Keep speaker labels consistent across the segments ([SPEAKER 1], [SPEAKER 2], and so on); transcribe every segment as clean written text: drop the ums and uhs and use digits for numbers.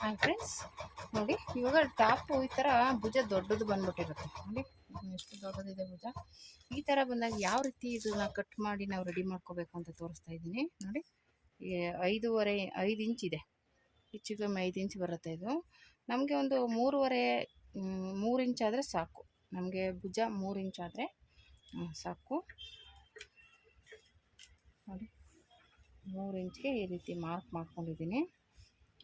[SPEAKER 1] Hi friends, ನೋಡಿ ಇವಾಗ top ಈ ಥರ ಭುಜ ದೊಡ್ಡದು ಬಂದ್ಬಿಟ್ಟಿರುತ್ತೆ. ನೋಡಿ ಎಷ್ಟು ದೊಡ್ಡದಿದೆ ಭುಜ. ಈ ಥರ ಬಂದಾಗ ಯಾವ ರೀತಿ ಇದನ್ನ ಕಟ್ ಮಾಡಿ ನಾವು ರೆಡಿ ಮಾಡ್ಕೋಬೇಕು ಅಂತ ತೋರಿಸ್ತಾ ಇದ್ದೀನಿ. ನೋಡಿ 5 ಇಂಚ್ ಇದೆ, ಹೆಚ್ಚು ಕಮ್ಮಿ 5 ಇಂಚ್ ಬರುತ್ತೆ. ಇದು ನಮಗೆ ಒಂದು 3 ಇಂಚ್ ಆದರೆ ಸಾಕು. ನಮಗೆ ಭುಜ 3 ಇಂಚ್ ಆದರೆ ಸಾಕು. ನೋಡಿ 3 ಇಂಚ್ಗೆ ಈ ರೀತಿ ಮಾರ್ಕ್ ಮಾಡ್ಕೊಂಡಿದ್ದೀನಿ.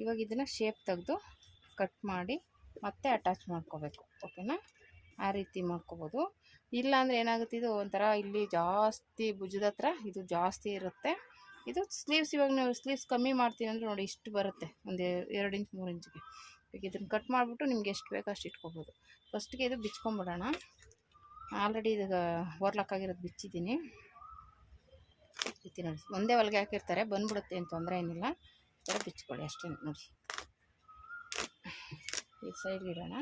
[SPEAKER 1] ಇವಾಗ ಇದನ್ನು ಶೇಪ್ ತೆಗೆದು ಕಟ್ ಮಾಡಿ ಮತ್ತೆ ಅಟ್ಯಾಚ್ ಮಾಡ್ಕೋಬೇಕು. ಓಕೆನಾ, ಆ ರೀತಿ ಮಾಡ್ಕೋಬೋದು. ಇಲ್ಲ ಅಂದರೆ ಏನಾಗುತ್ತೆ, ಇದು ಒಂಥರ ಇಲ್ಲಿ ಜಾಸ್ತಿ ಭುಜದ ಹತ್ರ ಇದು ಜಾಸ್ತಿ ಇರುತ್ತೆ. ಇದು ಸ್ಲೀವ್ಸ್, ಇವಾಗ ನೀವು ಸ್ಲೀವ್ಸ್ ಕಮ್ಮಿ ಮಾಡ್ತೀನಿ ಅಂದರೆ ನೋಡಿ ಇಷ್ಟು ಬರುತ್ತೆ, ಒಂದು 2 ಇಂಚ್ 3 ಇಂಚ್ಗೆ. ಈಗ ಇದನ್ನು ಕಟ್ ಮಾಡಿಬಿಟ್ಟು ನಿಮ್ಗೆ ಎಷ್ಟು ಬೇಕೋ ಅಷ್ಟು ಇಟ್ಕೋಬೋದು. ಫಸ್ಟ್ಗೆ ಇದು ಬಿಚ್ಕೊಂಬಿಡೋಣ. ಆಲ್ರೆಡಿ ಇದು ಓರ್ಲಾಕ್ ಆಗಿರೋದು ಬಿಚ್ಚಿದ್ದೀನಿ. ರೀತಿ ನೋಡಿ, ಒಂದೇ ಹೊಲಿಗೆ ಹಾಕಿರ್ತಾರೆ, ಬಂದ್ಬಿಡುತ್ತೆ, ಏನು ತೊಂದರೆ ಏನಿಲ್ಲ. ಈ ಥರ ಬಿಚ್ಕೊಳ್ಳಿ ಅಷ್ಟೇ. ನೋಡಿ ಈ ಸೈಡ್ಗೆ ಇಡೋಣ.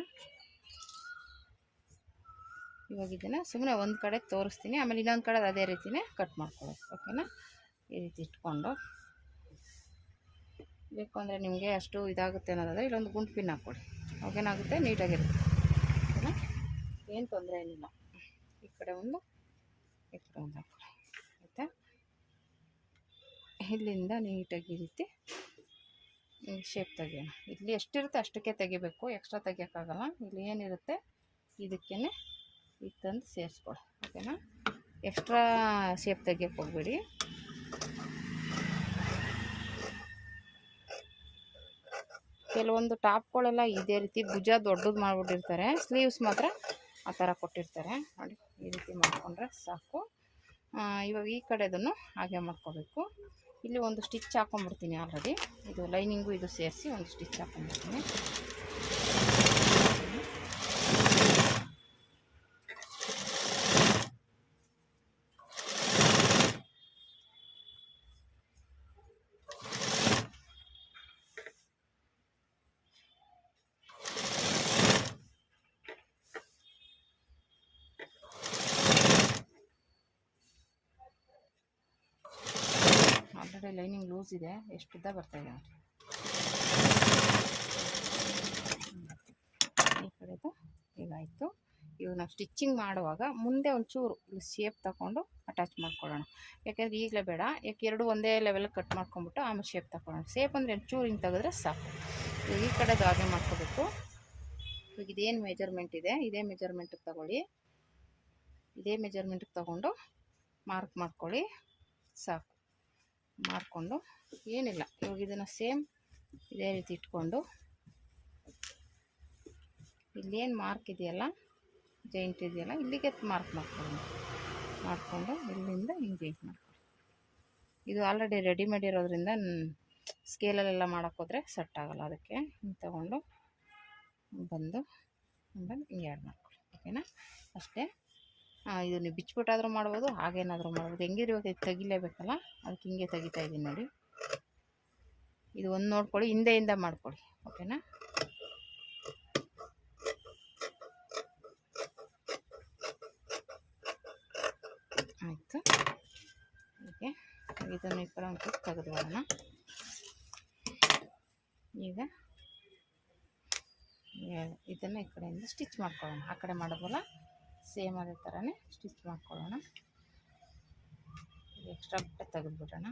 [SPEAKER 1] ಇವಾಗ ಇದನ್ನು ಸುಮ್ಮನೆ ಒಂದು ಕಡೆ ತೋರಿಸ್ತೀನಿ, ಆಮೇಲೆ ಇನ್ನೊಂದು ಕಡೆ ಅದೇ ರೀತಿಯೇ ಕಟ್ ಮಾಡ್ಕೊಳ್ಳೋದು. ಓಕೆನಾ, ಈ ರೀತಿ ಇಟ್ಕೊಂಡು ಬೇಕು ಅಂದರೆ ನಿಮಗೆ ಅಷ್ಟು ಇದಾಗುತ್ತೆ ಅನ್ನೋದಾದರೆ ಇಲ್ಲೊಂದು ಗುಂಡು ಪಿನ್ ಹಾಕ್ಕೊಡಿ. ಅವಾಗೇನಾಗುತ್ತೆ, ನೀಟಾಗಿರುತ್ತೆ. ಓಕೆನಾ, ಏನು ತೊಂದರೆ ಏನಿಲ್ಲ. ಈ ಕಡೆ ಒಂದು ಈ ಕಡೆ ಒಂದು ಹಾಕ್ಕೊಳ್ಳಿ. ಆಯಿತಾ, ಇಲ್ಲಿಂದ ನೀಟಾಗಿ ಈ ರೀತಿ ಶೇಪ್ ತೆಗಿಯೋಣ. ಇಲ್ಲಿ ಎಷ್ಟಿರುತ್ತೆ ಅಷ್ಟಕ್ಕೆ ತೆಗಿಬೇಕು, ಎಕ್ಸ್ಟ್ರಾ ತೆಗಿಯೋಕ್ಕಾಗಲ್ಲ. ಇಲ್ಲಿ ಏನಿರುತ್ತೆ ಇದಕ್ಕೇ ಇದು ತಂದು ಸೇರಿಸ್ಕೊಳ್ಳಿ. ಓಕೆನಾ, ಎಕ್ಸ್ಟ್ರಾ ಶೇಪ್ ತೆಗಿಯೋಕ್ಕೆ ಹೋಗ್ಬೇಡಿ. ಕೆಲವೊಂದು ಟಾಪ್ಗಳೆಲ್ಲ ಇದೇ ರೀತಿ ಭುಜ ದೊಡ್ಡದು ಮಾಡಿಬಿಟ್ಟಿರ್ತಾರೆ, ಸ್ಲೀವ್ಸ್ ಮಾತ್ರ ಆ ಥರ ಕೊಟ್ಟಿರ್ತಾರೆ. ನೋಡಿ ಈ ರೀತಿ ಮಾಡಿಕೊಂಡ್ರೆ ಸಾಕು. ಇವಾಗ ಈ ಕಡೆದನ್ನು ಹಾಗೆ ಮಾಡ್ಕೋಬೇಕು. ಇಲ್ಲಿ ಒಂದು ಸ್ಟಿಚ್ ಹಾಕೊಂಡ್ಬಿಡ್ತೀನಿ. ಆಲ್ರೆಡಿ ಇದು ಲೈನಿಂಗು ಇದು ಸೇರಿಸಿ ಒಂದು ಸ್ಟಿಚ್ ಹಾಕೊಂಡ್ಬಿಡ್ತೀನಿ. ಆಲ್ರೆಡಿ ಲೈನಿಂಗ್ ಲೂಸ್ ಇದೆ, ಎಷ್ಟು ಉದ್ದ ಬರ್ತಾಯಿದೆ ನೋಡಿ. ಈ ಕಡೆದು ಹೀಗಾಯಿತು. ಇವಾಗ ನಾವು ಸ್ಟಿಚ್ಚಿಂಗ್ ಮಾಡುವಾಗ ಮುಂದೆ ಒಂಚೂರು ಶೇಪ್ ತಗೊಂಡು ಅಟ್ಯಾಚ್ ಮಾಡ್ಕೊಳ್ಳೋಣ. ಯಾಕೆಂದರೆ ಈಗಲೇ ಬೇಡ, ಯಾಕೆ ಎರಡು ಒಂದೇ ಲೆವೆಲ್ಗೆ ಕಟ್ ಮಾಡ್ಕೊಂಬಿಟ್ಟು ಆಮೇಲೆ ಶೇಪ್ ತಗೊಳ್ಳೋಣ. ಶೇಪ್ ಅಂದರೆ ಒಂಚೂರು ಹಿಂಗೆ ತೆಗೆದ್ರೆ ಸಾಕು. ಈ ಕಡೆದು ಹಾಗೆ ಮಾಡ್ಕೋಬೇಕು. ಇವಾಗ ಇದೇನು ಮೆಜರ್ಮೆಂಟ್ ಇದೆ ಇದೇ ಮೆಜರ್ಮೆಂಟಿಗೆ ತಗೊಳ್ಳಿ. ಇದೇ ಮೆಜರ್ಮೆಂಟಿಗೆ ತಗೊಂಡು ಮಾರ್ಕ್ ಮಾಡ್ಕೊಳ್ಳಿ, ಸಾಕು. ಮಾಡಿಕೊಂಡು ಏನಿಲ್ಲ, ಇವಾಗ ಇದನ್ನು ಸೇಮ್ ಇದೇ ರೀತಿ ಇಟ್ಕೊಂಡು ಇಲ್ಲೇನು ಮಾರ್ಕ್ ಇದೆಯಲ್ಲ, ಜೈಂಟ್ ಇದೆಯಲ್ಲ, ಇಲ್ಲಿಗೆ ಮಾರ್ಕ್ ಮಾಡಿಕೊಂಡು ಇಲ್ಲಿಂದ ಹಿಂಗೆ ಜೈಂಟ್ ಮಾಡ್ಕೊಳ್ಳಿ. ಇದು ಆಲ್ರೆಡಿ ರೆಡಿಮೇಡ್ ಇರೋದ್ರಿಂದ ಸ್ಕೇಲಲ್ಲೆಲ್ಲ ಮಾಡೋಕ್ಕೋದ್ರೆ ಸೆಟ್ ಆಗೋಲ್ಲ. ಅದಕ್ಕೆ ಹಿಂಗೆ ತಗೊಂಡು ಬಂದು ಹಿಂಗೆ ಆ್ಯಡ್ ಮಾಡ್ಕೊಳ್ಳಿ. ಓಕೆನಾ, ಅಷ್ಟೇ. ಇದು ನೀವು ಬಿಚ್ಬಿಟ್ಟಾದರೂ ಮಾಡ್ಬೋದು, ಹಾಗೇನಾದರೂ ಮಾಡ್ಬೋದು. ಹೆಂಗಿರು ಇವಾಗ ತೆಗಿಲೇಬೇಕಲ್ಲ, ಅದಕ್ಕೆ ಹಿಂಗೆ ತೆಗಿತಾ ಇದ್ದೀನಿ ನೋಡಿ. ಇದು ಒಂದು ನೋಡ್ಕೊಳ್ಳಿ, ಹಿಂದೆಯಿಂದ ಮಾಡ್ಕೊಳ್ಳಿ. ಓಕೆನಾ, ಆಯಿತು. ಓಕೆ, ಇದನ್ನು ಈ ಕಡೆ ಒಂದು ತೆಗೆದುಕೊಳ್ಳೋಣ. ಈಗ ಇದನ್ನು ಈ ಕಡೆಯಿಂದ ಸ್ಟಿಚ್ ಮಾಡ್ಕೊಳ್ಳೋಣ. ಆ ಕಡೆ ಮಾಡೋದಲ್ಲ, ಸೇಮ್ ಅದೇ ಥರನೇ ಸ್ಟಿಚ್ ಮಾಡ್ಕೊಳ್ಳೋಣ. ಎಕ್ಸ್ಟ್ರಾ ಬಟ್ಟೆ ತೆಗೆದುಬಿಡೋಣ.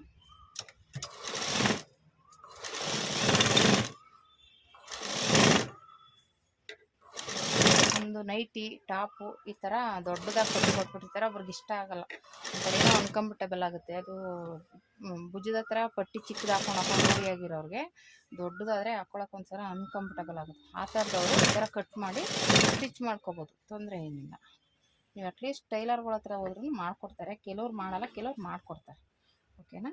[SPEAKER 1] ಒಂದು ನೈಟಿ ಟಾಪು ಈ ಥರ ದೊಡ್ಡದಾಗಿ ಕೊಟ್ಬಿಟ್ಟಿರ್ತಾರೆ, ಅವ್ರಿಗೆ ಇಷ್ಟ ಆಗಲ್ಲ. ಒಂಥರ ಏನೋ ಅನ್ಕಂಫರ್ಟಬಲ್ ಆಗುತ್ತೆ. ಅದು ಭುಜದ ಹತ್ರ ಪಟ್ಟಿ ಚಿಕ್ಕದು ಹಾಕೊಂಡು ರೂಢಿಯಾಗಿರೋರಿಗೆ ದೊಡ್ಡದಾದರೆ ಹಾಕ್ಕೊಳಕ್ಕೆ ಒಂಥರ ಅನ್ಕಂಫರ್ಟಬಲ್ ಆಗುತ್ತೆ. ಆ ಥರದವರು ಈ ಥರ ಕಟ್ ಮಾಡಿ ಸ್ಟಿಚ್ ಮಾಡ್ಕೋಬೋದು, ತೊಂದರೆ ಏನಿಲ್ಲ. ನೀವು ಅಟ್ಲೀಸ್ಟ್ ಟೈಲರ್ಗಳ ಹತ್ರ ಹೋದ್ರೂ ಮಾಡಿಕೊಡ್ತಾರೆ. ಕೆಲವ್ರು ಮಾಡಲ್ಲ, ಕೆಲವ್ರು ಮಾಡಿಕೊಡ್ತಾರೆ. ಓಕೆನಾ,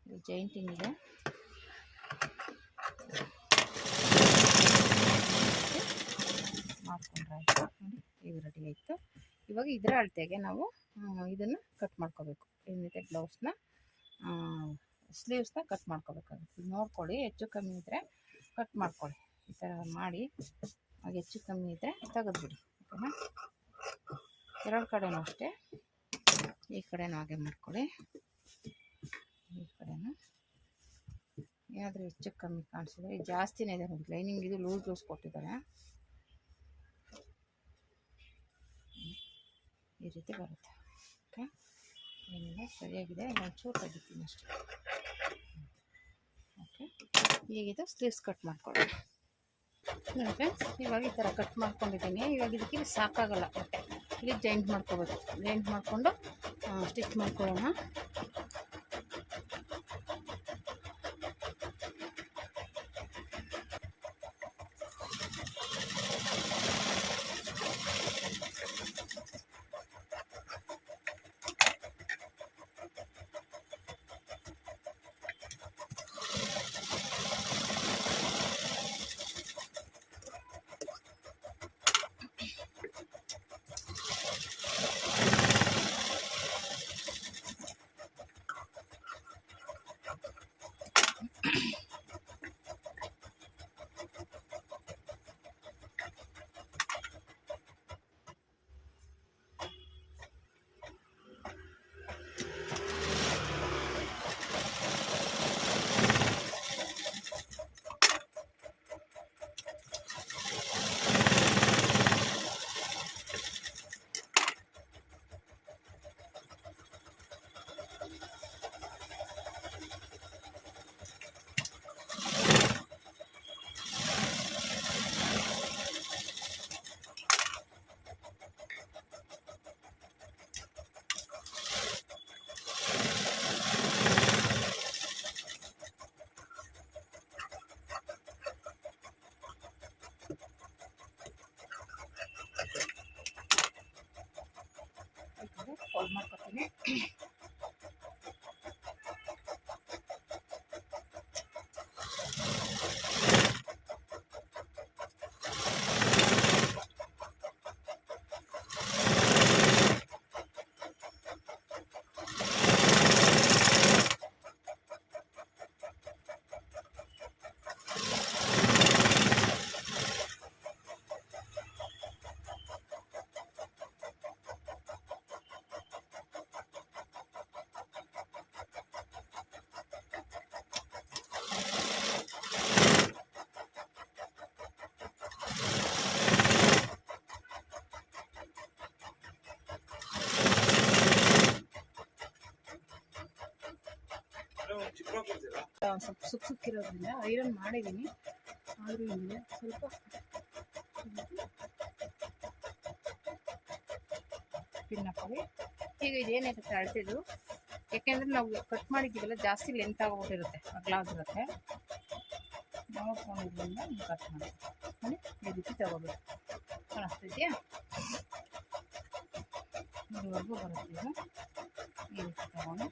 [SPEAKER 1] ಇದು ಜೈಂಟಿಂಗ್ ಇದೆ. ಮಾಡಿಕೊಂಡ್ರೆ ಆಯಿತು. ನೋಡಿ ಈಗ ರೆಡಿ ಆಯಿತು. ಇವಾಗ ಇದರ ಅಳತೆಗೆ ನಾವು ಇದನ್ನು ಕಟ್ ಮಾಡ್ಕೋಬೇಕು. ಏನಿದೆ ಬ್ಲೌಸ್ನ ಸ್ಲೀವ್ಸ್ನ ಕಟ್ ಮಾಡ್ಕೋಬೇಕಾಗುತ್ತೆ. ನೋಡ್ಕೊಳ್ಳಿ, ಹೆಚ್ಚು ಕಮ್ಮಿ ಇದ್ದರೆ ಕಟ್ ಮಾಡ್ಕೊಳ್ಳಿ. ಈ ಥರ ಮಾಡಿ ಹಾಗೆ ಹೆಚ್ಚು ಕಮ್ಮಿ ಇದ್ದರೆ ತೆಗೆದುಬಿಡಿ. ಓಕೆನಾ, ಎರಡು ಕಡೆನೂ ಅಷ್ಟೇ. ಈ ಕಡೆನೂ ಹಾಗೆ ಮಾಡ್ಕೊಳ್ಳಿ, ಈ ಕಡೆನೂ ಏನಾದರೂ ಹೆಚ್ಚು ಕಮ್ಮಿ ಕಾಣಿಸಿದ್ರೆ ಜಾಸ್ತಿನೇ ಇದೆ ನೋಡಿ. ಲೈನಿಂಗ್ ಇದು ಲೂಸ್ ಕೊಟ್ಟಿದ್ದಾರೆ. ಈ ರೀತಿ ಬರುತ್ತೆ. ಓಕೆ, ಏನಿಲ್ಲ ಸರಿಯಾಗಿದೆ. ಒಂಚೂರು ತೆಗಿತೀನಿ ಅಷ್ಟೇ. ಓಕೆ, ಈಗಿದು ಸ್ಲೀವ್ಸ್ ಕಟ್ ಮಾಡ್ಕೊಳ್ಳೋಣ. ನೋಡಿ ಫ್ರೆಂಡ್ಸ್, ಇವಾಗ ಈ ಥರ ಕಟ್ ಮಾಡ್ಕೊಂಡಿದ್ದೀನಿ. ಇವಾಗ ಇದಕ್ಕೆ ಸಾಕಾಗಲ್ಲ, ಹೊಟ್ಟೆ ಇಲ್ಲಿ ಜಾಯಿಂಟ್ ಮಾಡ್ಕೋಬೇಕು. ಜಾಯಿಂಟ್ ಮಾಡಿಕೊಂಡು ಸ್ಟಿಚ್ ಮಾಡ್ಕೊಳ್ಳೋಣ. ಫೋಲ್ಡ್ ಮಾಡ್ಕೊತೀನಿ. ಸ್ವಲ್ಪ ಸುಕ್ಕಿರೋದ್ರಿಂದ ಐರನ್ ಮಾಡಿದ್ದೀನಿ. ಆದರೂ ಹಿಂಗೆ ಸ್ವಲ್ಪ ಪಿನ್ ಹಾಕೊಳ್ಳಿ. ಈಗ ಇದೇನಾಗುತ್ತೆ ಅಳ್ತಿದ್ದು, ಯಾಕೆಂದರೆ ನಾವು ಕಟ್ ಮಾಡಿದ್ದೀವಲ್ಲ ಜಾಸ್ತಿ ಲೆಂತ್ ಆಗೋಗ್ಬಿಟ್ಟಿರುತ್ತೆ, ಅಗಲಾಗಿರುತ್ತೆ. ನೋಡ್ಕೊಂಡಿದ್ರಿಂದ ನೀವು ಕಟ್ ಮಾಡಿ ನೋಡಿ, ಈ ರೀತಿ ತಗೋಬೇಕು. ಕಾಣಿಸ್ತಿದೆಯಾ? ಇದುವರೆಗೂ ಬರುತ್ತೆ. ಈ ರೀತಿ ತಗೊಂಡು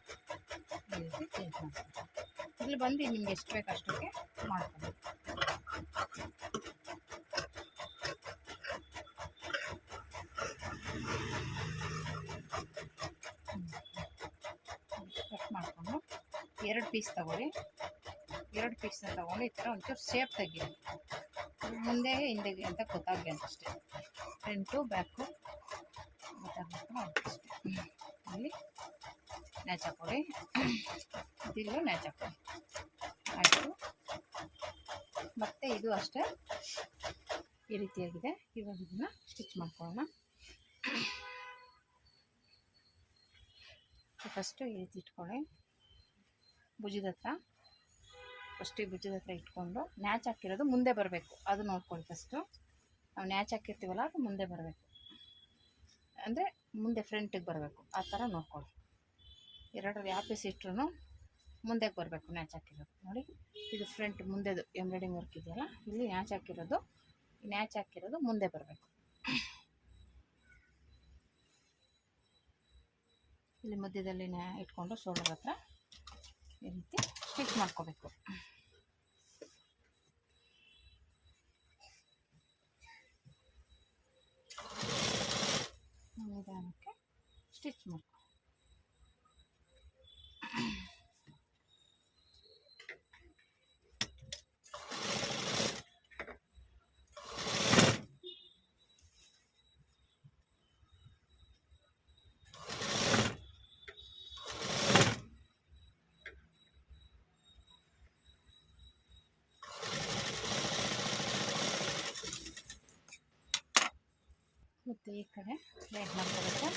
[SPEAKER 1] ಈ ರೀತಿ ಚೇಂಜ್ ಮಾಡ್ತೀವಿ. ಇಲ್ಲಿ ಬಂದು ನಿಮ್ಗೆ ಎಷ್ಟು ಬೇಕು ಅಷ್ಟಕ್ಕೆ ಮಾಡ್ಕೊಬೇಕು. ಕಟ್ ಮಾಡಿಕೊಂಡು 2 ಪೀಸ್ ತಗೊಳ್ಳಿ. 2 ಪೀಸ್ನ ತಗೊಂಡು ಈ ಥರ ಒಂಚೂರು ಶೇಪ್ ತೆಗೀರಿ. ಮುಂದೆ ಹಿಂದೆಗೆ ಅಂತ ಗೊತ್ತಾಗಲಿ ಅಂತಷ್ಟೇ. ಫ್ರಂಟು ಬ್ಯಾಕು ಗೊತ್ತಾಗಬೇಕು ಅಷ್ಟೇ. ಅಲ್ಲಿ ನ್ಯಾಚ್ ಹಾಕೊಳ್ಳಿ, ಇದಿಲ್ಲೂ ನ್ಯಾಚ್ ಹಾಕೊಳ್ಳಿ. ಆಯಿತು. ಮತ್ತು ಇದು ಅಷ್ಟೇ ಈ ರೀತಿಯಾಗಿದೆ. ಇವಾಗ ಇದನ್ನು ಸ್ಟಿಚ್ ಮಾಡ್ಕೊಳ್ಳೋಣ. ಫಸ್ಟು ಈ ರೀತಿ ಇಟ್ಕೊಳ್ಳಿ. ಭುಜದ ಹತ್ರ ಭುಜದ ಹತ್ರ ಇಟ್ಕೊಂಡು ನ್ಯಾಚ್ ಹಾಕಿರೋದು ಮುಂದೆ ಬರಬೇಕು. ಅದು ನೋಡ್ಕೊಳ್ಳಿ. ಫಸ್ಟು ನಾವು ನ್ಯಾಚ್ ಹಾಕಿರ್ತೀವಲ್ಲ ಅದು ಮುಂದೆ ಬರಬೇಕು, ಅಂದರೆ ಮುಂದೆ ಫ್ರಂಟಿಗೆ ಬರಬೇಕು. ಆ ಥರ ನೋಡ್ಕೊಳ್ಳಿ. 2ರಲ್ಲಿ ಯಾವ ಪೀಸ್ ಇಟ್ಟರು ಮುಂದೆಗೆ ಬರಬೇಕು ನ್ಯಾಚ್ ಹಾಕಿರೋದು. ನೋಡಿ, ಇದು ಫ್ರಂಟ್ ಮುಂದೆದು ಎಂಬ್ರಾಯ್ಡಿಂಗ್ ವರ್ಕ್ ಇದೆಯಲ್ಲ, ಇಲ್ಲಿ ನ್ಯಾಚ್ ಹಾಕಿರೋದು ಮುಂದೆ ಬರಬೇಕು. ಇಲ್ಲಿ ಮಧ್ಯದಲ್ಲಿ ಇಟ್ಕೊಂಡು ಶೋಲ್ಡರ್ ಹತ್ರ ಈ ರೀತಿ ಸ್ಟಿಚ್ ಮಾಡ್ಕೋಬೇಕು. ನಿಧಾನಕ್ಕೆ ಸ್ಟಿಚ್ ಮಾಡ್ಕೊ. ಮತ್ತು ಈ ಕಡೆ ವೇಟ್ ಮಾಡ್ಕೋಬೇಕು.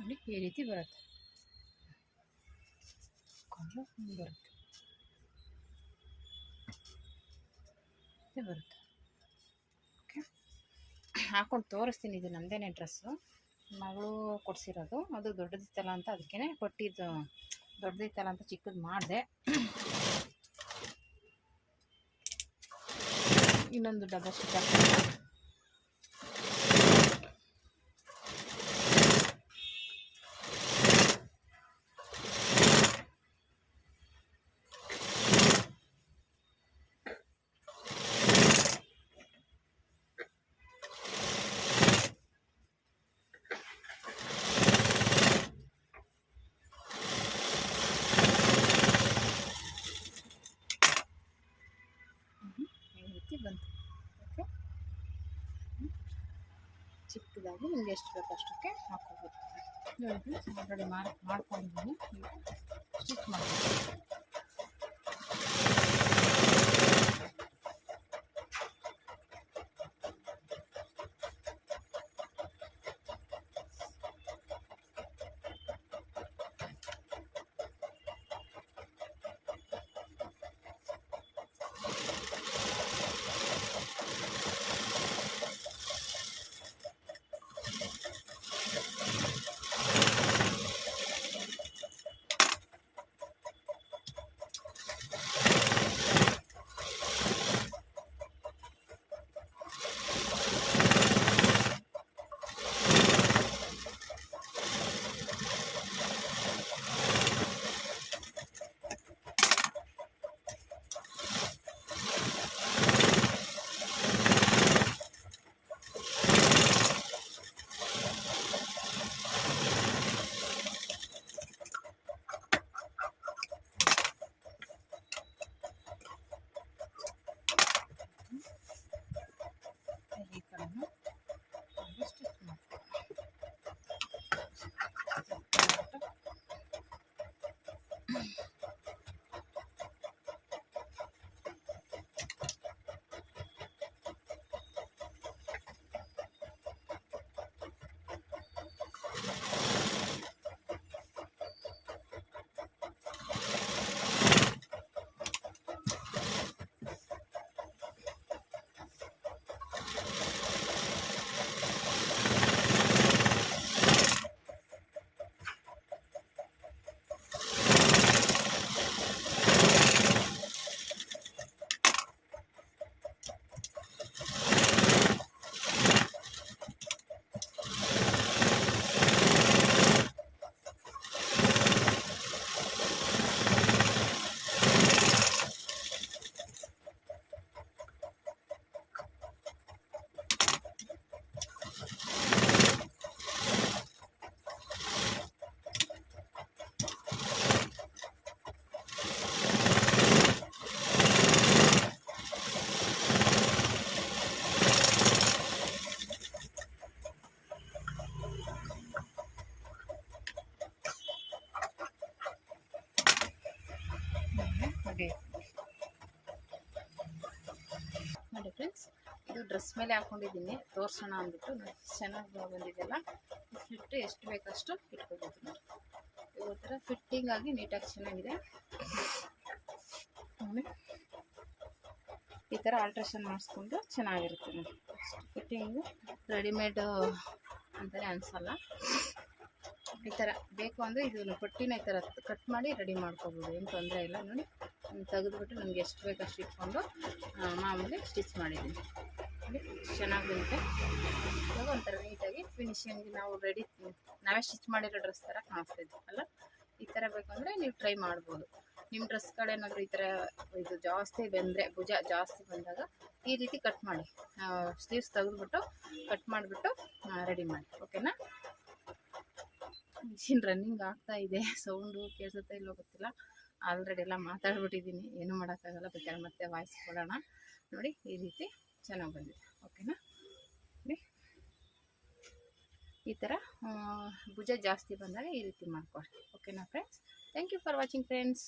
[SPEAKER 1] ನೋಡಿ ಈ ರೀತಿ ಬರುತ್ತೆ, ಬರುತ್ತೆ ಓಕೆ. ಹಾಕೊಂಡು ತೋರಿಸ್ತೀನಿ. ಇದು ನಮ್ಮದೇನೆ ಡ್ರೆಸ್ಸು, ಮಗಳು ಕೊಡಿಸಿರೋದು. ಅದು ದೊಡ್ಡದಿತ್ತಲ್ಲ ಅಂತ ಅದಕ್ಕೇ ಕೊಟ್ಟಿದ್ದು, ದೊಡ್ಡದಿತ್ತಲ್ಲ ಅಂತ ಚಿಕ್ಕದು ಮಾಡಿದೆ. ಇನ್ನೊಂದು ಡಬ್ಬ ಸ್ಟಿಚ್ ಹಾಕ್ತೀನಿ. ಬಂತು ಓಕೆ. ಚಿಕ್ಕದಾಗಿ ನಿಮಗೆ ಎಷ್ಟು ಬೇಕು ಅಷ್ಟಕ್ಕೆ ಹಾಕೋಬೋದು. ನೋಡಿ ಆಲ್ರೆಡಿ ಮಾಡ್ಕೊಂಡಿದ್ದೀನಿ, ಸ್ಟಿಚ್ ಮಾಡ್ತೀನಿ. ನೋಡಿ ಫ್ರೆಂಡ್ಸ್, ಇದು ಡ್ರೆಸ್ ಮೇಲೆ ಹಾಕೊಂಡಿದ್ದೀನಿ ತೋರಿಸೋಣ ಅಂದ್ಬಿಟ್ಟು. ಚೆನ್ನಾಗಿ ಬಂದಿದೆಯಲ್ಲ, ಫಿಟ್ಟು ಎಷ್ಟು ಬೇಕಷ್ಟು ಇಟ್ಕೋಬೋದು. ನೋಡಿ ಈ ಥರ ಫಿಟ್ಟಿಂಗ್ ಆಗಿ ನೀಟಾಗಿ ಚೆನ್ನಾಗಿದೆ. ನೋಡಿ ಈ ಥರ ಆಲ್ಟ್ರೇಷನ್ ಮಾಡಿಸ್ಕೊಂಡು ಚೆನ್ನಾಗಿರುತ್ತೆ. ನೋಡಿ ಫಿಟ್ಟಿಂಗು ರೆಡಿಮೇಡು ಅಂತಲೇ ಅನಿಸಲ್ಲ. ಈ ಥರ ಬೇಕು ಅಂದರೆ ಇದು ಪಟ್ಟಿನ ಈ ಥರ ಕಟ್ ಮಾಡಿ ರೆಡಿ ಮಾಡ್ಕೋಬೋದು, ಏನು ತೊಂದರೆ ಇಲ್ಲ. ನೋಡಿ ತೆಗೆದುಬಿಟ್ಟು ನನಗೆ ಎಷ್ಟು ಬೇಕಷ್ಟು ಇಟ್ಕೊಂಡು ಮಾಮೂಲಿ ಸ್ಟಿಚ್ ಮಾಡಿದ್ದೀನಿ. ಚೆನ್ನಾಗಿ ಬರುತ್ತೆ. ಇವಾಗ ಒಂಥರ ನೀಟಾಗಿ ಫಿನಿಶಿಂಗ್ ನಾವು ನಾವೇ ಸ್ಟಿಚ್ ಮಾಡಿರೋ ಡ್ರೆಸ್ ಥರ ಕಾಣಿಸ್ತಿದ್ವಿ ಅಲ್ಲ. ಈ ಥರ ಬೇಕಂದರೆ ನೀವು ಟ್ರೈ ಮಾಡ್ಬೋದು. ನಿಮ್ಮ ಡ್ರೆಸ್ಗಳೇನಾದರೂ ಈ ಥರ ಇದು ಜಾಸ್ತಿ ಬಂದರೆ, ಭುಜ ಜಾಸ್ತಿ ಬಂದಾಗ ಈ ರೀತಿ ಕಟ್ ಮಾಡಿ, ಸ್ಲೀವ್ಸ್ ತೆಗೆದುಬಿಟ್ಟು ಕಟ್ ಮಾಡಿಬಿಟ್ಟು ರೆಡಿ ಮಾಡಿ. ಓಕೆನಾ? ಮಿಷಿನ್ ರನ್ನಿಂಗ್ ಆಗ್ತಾ ಇದೆ, ಸೌಂಡು ಕೇಳಿಸುತ್ತಾ ಇಲ್ಲೋ ಗೊತ್ತಿಲ್ಲ. ಆಲ್ರೆಡಿ ಎಲ್ಲ ಮಾತಾಡ್ಬಿಟ್ಟಿದ್ದೀನಿ, ಏನೂ ಮಾಡೋಕ್ಕಾಗಲ್ಲ. ಬೇಕಾದ್ರೆ ಮತ್ತೆ ವಾಯ್ಸ್ ಕೊಡೋಣ. ನೋಡಿ ಈ ರೀತಿ ಚೆನ್ನಾಗಿ ಬಂದಿದೆ. ಓಕೆನಾ? ನೋಡಿ ಈ ಥರ ಭುಜ ಜಾಸ್ತಿ ಬಂದಾಗ ಈ ರೀತಿ ಮಾಡ್ಕೊಳ್ಳಿ. ಓಕೆನಾ friends? Thank you for watching friends.